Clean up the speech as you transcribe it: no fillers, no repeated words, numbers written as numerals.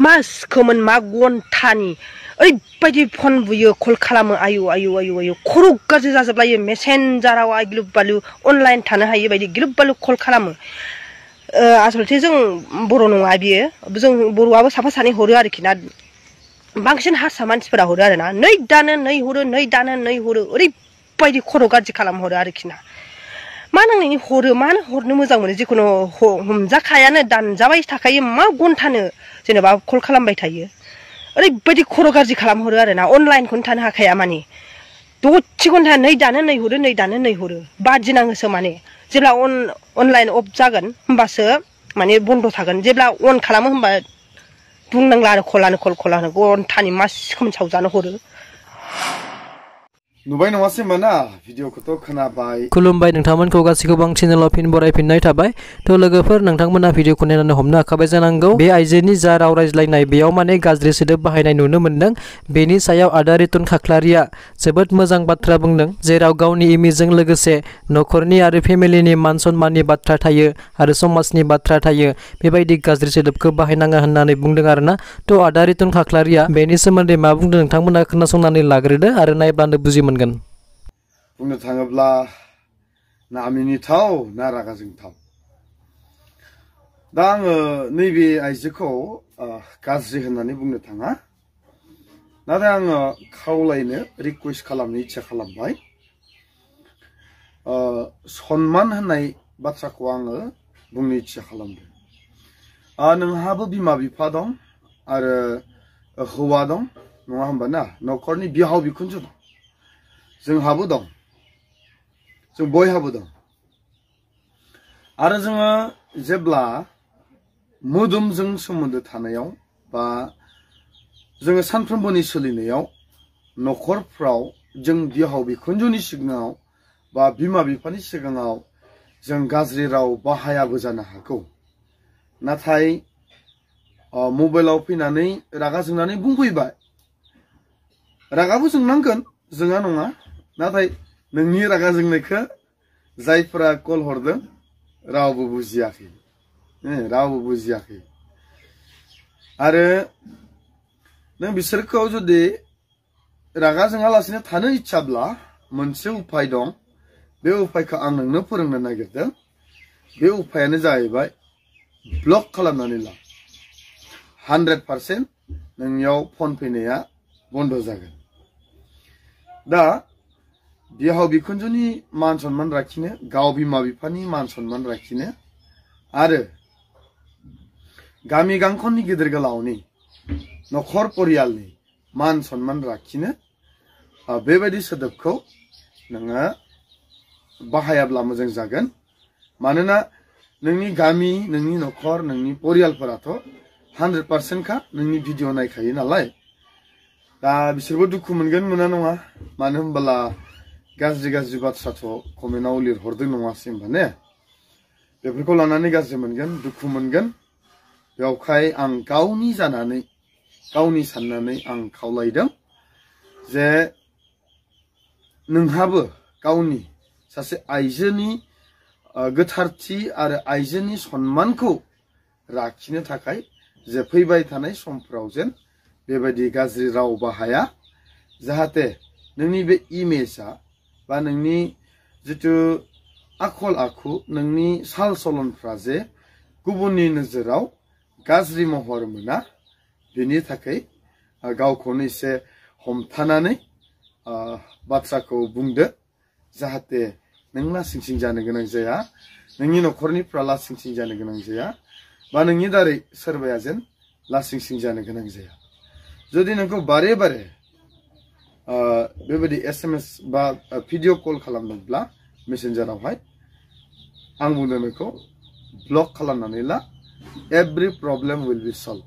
मासखोमोन मा घन्टानि ओरैबायदि फन बुयो कल खालामो आयु आयु आयु आयु खर' गाज्रि जाजोबलायो मेसेन्जाराव गिलुब बालु अनलाइन थानो हायि बायदि गिलुब बालु कल खालामो आसलथे जों बर' नङा बियो जों बर'आबो साफा सानै हरो आरोखि ना बांसिन हारसा मानसिफोरा हरो आरो ना नै दानो नै हरो ओरैबायदि खर' गाज्रि खालामहरो आरोखि ना मा नांनायनि हरो मानो हरनो मोजां मोनो जिखुनु हमजाखायानो दानजाबाय थाखायो मा घन्टानो जेनेबा कल खालामबाय थायो ओरैबायदि खर' गाज्रि खालामहरो आरो ना अनलाइनखौनो थानो हाखाया माने दसे घन्टा नै दानो नै हरो बादिनाङोसो माने जेब्ला अनलाइन अफ जागोन होमबासो माने बन्द थागोन जेब्ला अन खालामो होमबा बुंनांला आरो कलानो घन्टानि मासिखौम सावजानो हरो नुबाय नङासै होमबा ना भिडिअखौथ' खोनाबाय खुलुमबाय नोंथांमोनखौ गासैखौबो आं चेनेलाव फिन बरायफिननाय थाबाय थ' लोगोफोर नोंथांमोना भिडिअखौ नायनानै हमनो हाखाबाय जानांगौ बे आइजोनि जा राव रायज्लायनाय बेयाव माने गाज्रि सोदोब बाहायनाय नुनो मोन्दों बेनि सायाव आदा रितुन खाख्लारिया जोबोद मोजां बाथ्रा बुंदों जेराव गावनि इमेजजों लोगोसे न'खरनि आरो फेमिलिनि मान सन्माननि बाथ्रा थायो आरो समाजनि बाथ्रा थायो बेबायदि गाज्रि सोदोबखौ बाहायनाङा होननानै बुंदों आरोना थ' आदा रितुन खाख्लारिया बेनि सोमोन्दै मा बुंदों नोंथांमोना खोनासंनानै लाग्रोदो आरो नायब्लानो बुजि मोनगोन बुंनो थाङोब्ला ना मिनिथाव ना रागा जोंथाव दा आङो नैबे आइजोखौ गाज्रि होननानै बुंनो थाङा नाथाय आङो खावलायनो रिक्वेस्ट खालामनो इच्छा खालामबाय सन्मान होननाय बाथ्राखौ आङो बुंनो इच्छा खालामदों नोंहाबो बिमा बिफा दं आरो हौवा दं नङा होमबा ना न'खरनि बिहाव बिखुनजो दं जोंहाबो दं जों बयहाबो दं आरो जोङो जेब्ला मोदोमजों सोमोन्दो थानायाव बा जोङो सानफ्रोमबोनि सोलिनायाव न'खरफ्राव जों बिहाव बिखुनजोनि सिगाङाव बा बिमा बिफानि सिगाङाव जों गाज्रि राव बाहायाबो जानो हागौ नाथाय मबाइलाव फैनानै रागा जोंनानै बुंफैबाय रागाबो जोंनांगोन जोङा नङा नाथाय नोंनि रागा जोंनायखौ जायफोरा कल हरदों रावबो बुजियाखै आरो नों बिसोरखौ जुदि रागा जोङालासिनो थानो इच्छाब्ला मोनसे उपाय दं बे उपायखौ आं नोंनो फोरोंनो नागिरदों बे उपायानो जाहैबाय ब्लक खालामनानै ला 100% नोंनियाव फन फैनाया बन्द जागोन दा बिहाव बिखुनजोनि मान सन्मान लाखिनो गाव बिमा बिफानि मान सन्मान लाखिनो आरो गामि गांखननि गिदिर गोलावनि न'खर परियालनि मान सन्मान लाखिनो बेबायदि सोदोबखौ नोङो बाहायाब्ला मोजां जागोन मानोना नोंनि गामि नोंनि न'खर नोंनि परियालफोराथ' 100% खा नोंनि भिडिअ नायखायो नालाय दा बिसोरबो दुखु मोनगोन मोना नङा मानो होनबोला गाज्रि बाथ्राथ' कमेन्टआव लिरहरदों नङासै होमबा ने बेफोरखौ लानानै गाज्रि मोनगोन दुखु मोनगोन बेवखाय आं गावनि जानानै गावनि साननानै आं खावलायदों जे नोंहाबो गावनि सासे आइजोनि गोथारथि आरो आइजोनि सन्मानखौ लाखिनो थाखाय जे फैबाय थानाय समफ्राव जेन बेबायदि गाज्रि राव बाहाया जाहाथे नोंनि बे इमेजआ बा नोंनि जितु आखल आखु नोंनि साल सलनफ्रा जे गुबुननि नोजोराव गाज्रि महर मोना बेनि थाखाय गावखौनो एसे हमथानानै बाथ्राखौ बुंदो जाहाथे नों लासिं सिं जानो गोनां जाया नोंनि न'खरनिफ्रा लासिं सिं जानो गोनां जाया बा नोंनि दारै सोरबाया जेन लासिं सिं जानो गोनां जाया जुदि नोंखौ बारे बारे बेबायदि SMS बा भिडिअ कल खालामदोंब्ला मेसेन्जारावहाय आं बुंदों नोंखौ ब्लक खालामनानै ला every problem will be solve